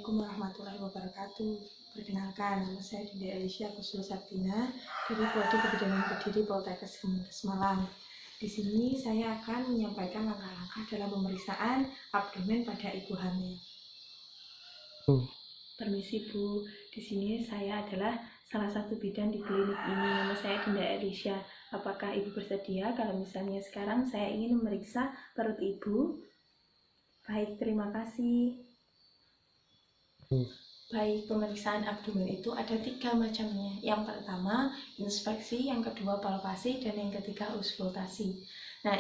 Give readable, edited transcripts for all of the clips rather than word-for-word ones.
Assalamualaikum warahmatullahi wabarakatuh. Perkenalkan, nama saya Dinda Elisha Kuslo Sabtina dari Prodi Kebidanan Kediri Poltekkes Kemenkes Malang. Di sini saya akan menyampaikan langkah-langkah dalam pemeriksaan abdomen pada ibu hamil. Permisi Bu, di sini saya adalah salah satu bidan di klinik ini. Nama saya Dinda Elisha. Apakah Ibu bersedia kalau misalnya sekarang saya ingin memeriksa perut Ibu? Baik, terima kasih. Baik, pemeriksaan abdomen itu ada 3 macamnya. Yang pertama, inspeksi, yang kedua, palpasi, dan yang ketiga, auskultasi. Nah,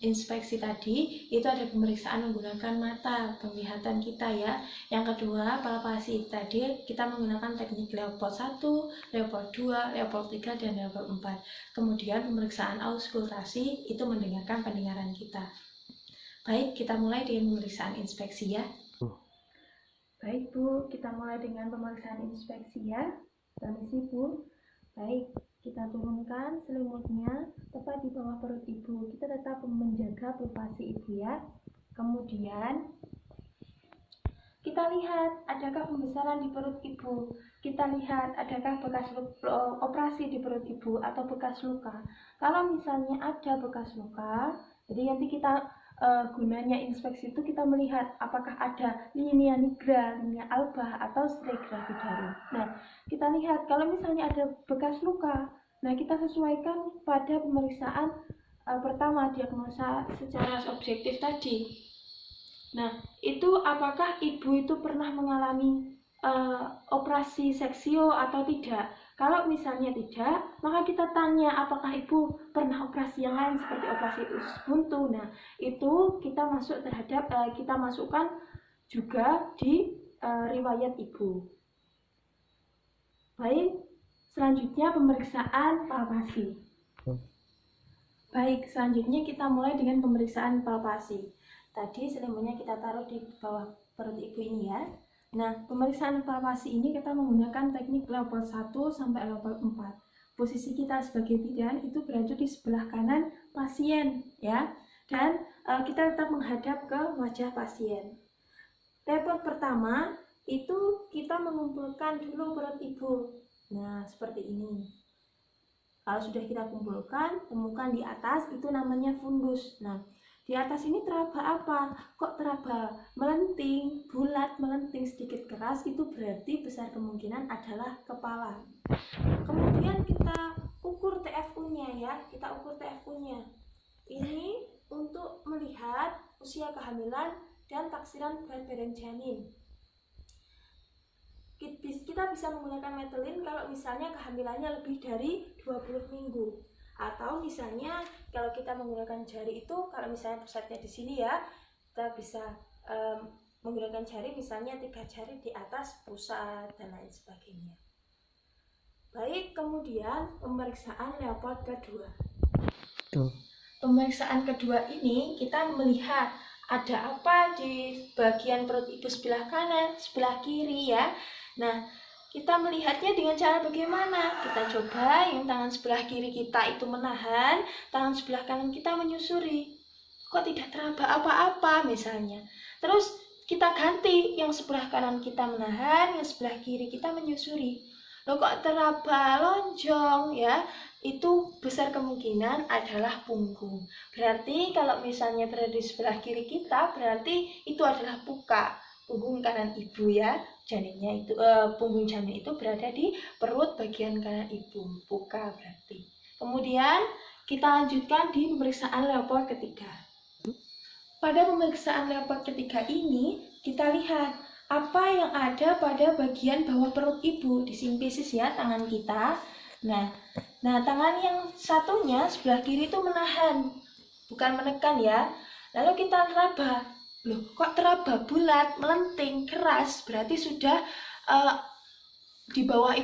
inspeksi tadi itu ada pemeriksaan menggunakan mata, penglihatan kita ya. Yang kedua, palpasi tadi kita menggunakan teknik Leopold 1, Leopold 2, Leopold 3, dan Leopold 4. Kemudian pemeriksaan auskultasi itu mendengarkan pendengaran kita. Baik, kita mulai dengan pemeriksaan inspeksi ya. Baik Bu, kita mulai dengan pemeriksaan inspeksi ya. Permisi Bu. Baik, kita turunkan selimutnya tepat di bawah perut Ibu. Kita tetap menjaga pulsasi Ibu ya. Kemudian kita lihat adakah pembesaran di perut Ibu. Kita lihat adakah bekas operasi di perut Ibu atau bekas luka. Kalau misalnya ada bekas luka, jadi nanti kita gunanya inspeksi itu kita melihat apakah ada linea nigra, linea alba atau stratigraphidarum. Nah, kita lihat kalau misalnya ada bekas luka, nah kita sesuaikan pada pemeriksaan pertama diagnosa secara objektif tadi. Nah, itu apakah ibu itu pernah mengalami operasi seksio atau tidak? Kalau misalnya tidak, maka kita tanya apakah ibu pernah operasi yang lain seperti operasi usus buntu. Nah, itu kita masukkan juga di riwayat ibu. Baik, selanjutnya pemeriksaan palpasi. Baik, selanjutnya kita mulai dengan pemeriksaan palpasi. Tadi selimutnya kita taruh di bawah perut ibu ini ya. Nah, pemeriksaan palpasi ini kita menggunakan teknik Leopold 1 sampai Leopold 4. Posisi kita sebagai bidan itu berada di sebelah kanan pasien ya. Dan kita tetap menghadap ke wajah pasien. Leopold pertama itu kita mengumpulkan dulu perut ibu. Nah, seperti ini. Kalau sudah kita kumpulkan, temukan di atas itu namanya fundus. Nah, di atas ini teraba apa? Kok teraba melenting, bulat, melenting sedikit keras, itu berarti besar kemungkinan adalah kepala. Kemudian kita ukur TFU-nya ya, kita ukur TFU-nya. Ini untuk melihat usia kehamilan dan taksiran berat badan janin. Kita bisa menggunakan methyline kalau misalnya kehamilannya lebih dari 20 minggu. Atau misalnya kalau kita menggunakan jari itu, kalau misalnya pusatnya di sini ya, kita bisa menggunakan jari misalnya 3 jari di atas pusat dan lain sebagainya. Baik, kemudian pemeriksaan Leopold kedua. Pemeriksaan kedua ini kita melihat ada apa di bagian perut ibu sebelah kanan, sebelah kiri ya. Nah, kita melihatnya dengan cara bagaimana? Kita coba yang tangan sebelah kiri kita itu menahan, tangan sebelah kanan kita menyusuri. Kok tidak teraba apa-apa misalnya. Terus kita ganti, yang sebelah kanan kita menahan, yang sebelah kiri kita menyusuri. Loh kok teraba lonjong ya? Itu besar kemungkinan adalah punggung. Berarti kalau misalnya berada di sebelah kiri kita, berarti itu adalah puka. Punggung kanan ibu ya, janinnya itu punggung janin itu berada di perut bagian kanan ibu, puka berarti. Kemudian kita lanjutkan di pemeriksaan Leopold ketiga. Pada pemeriksaan Leopold ketiga ini kita lihat apa yang ada pada bagian bawah perut ibu, di simfisis ya tangan kita. Nah tangan yang satunya sebelah kiri itu menahan, bukan menekan ya. Lalu kita raba. Loh, kok teraba bulat, melenting, keras, berarti sudah di bawah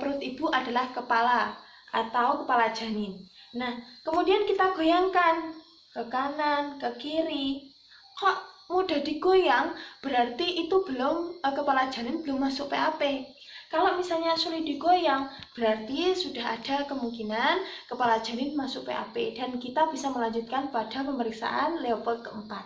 perut ibu adalah kepala atau kepala janin. Nah, kemudian kita goyangkan ke kanan, ke kiri. Kok mudah digoyang, berarti itu kepala janin belum masuk PAP. Kalau misalnya sulit digoyang, berarti sudah ada kemungkinan kepala janin masuk PAP dan kita bisa melanjutkan pada pemeriksaan Leopold keempat.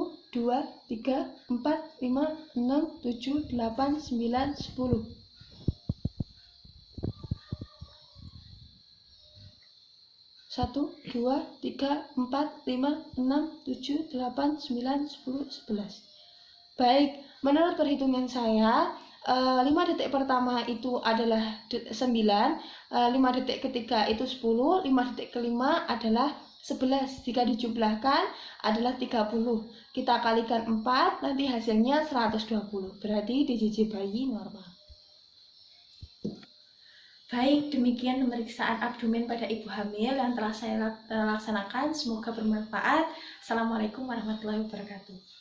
2, 3, 4, 5, 6, 7, 8, 9, 10. 1, 2, 3, 4, 5, 6, 7, 8, 9, 10, 11. Baik, menurut perhitungan saya 5 detik pertama itu adalah 9, 5 detik ketiga itu 10, 5 detik kelima adalah 11. Jika dijumlahkan adalah 30. Kita kalikan 4, nanti hasilnya 120. Berarti DJJ bayi normal. Baik, demikian pemeriksaan abdomen pada ibu hamil yang telah saya laksanakan. Semoga bermanfaat. Assalamualaikum warahmatullahi wabarakatuh.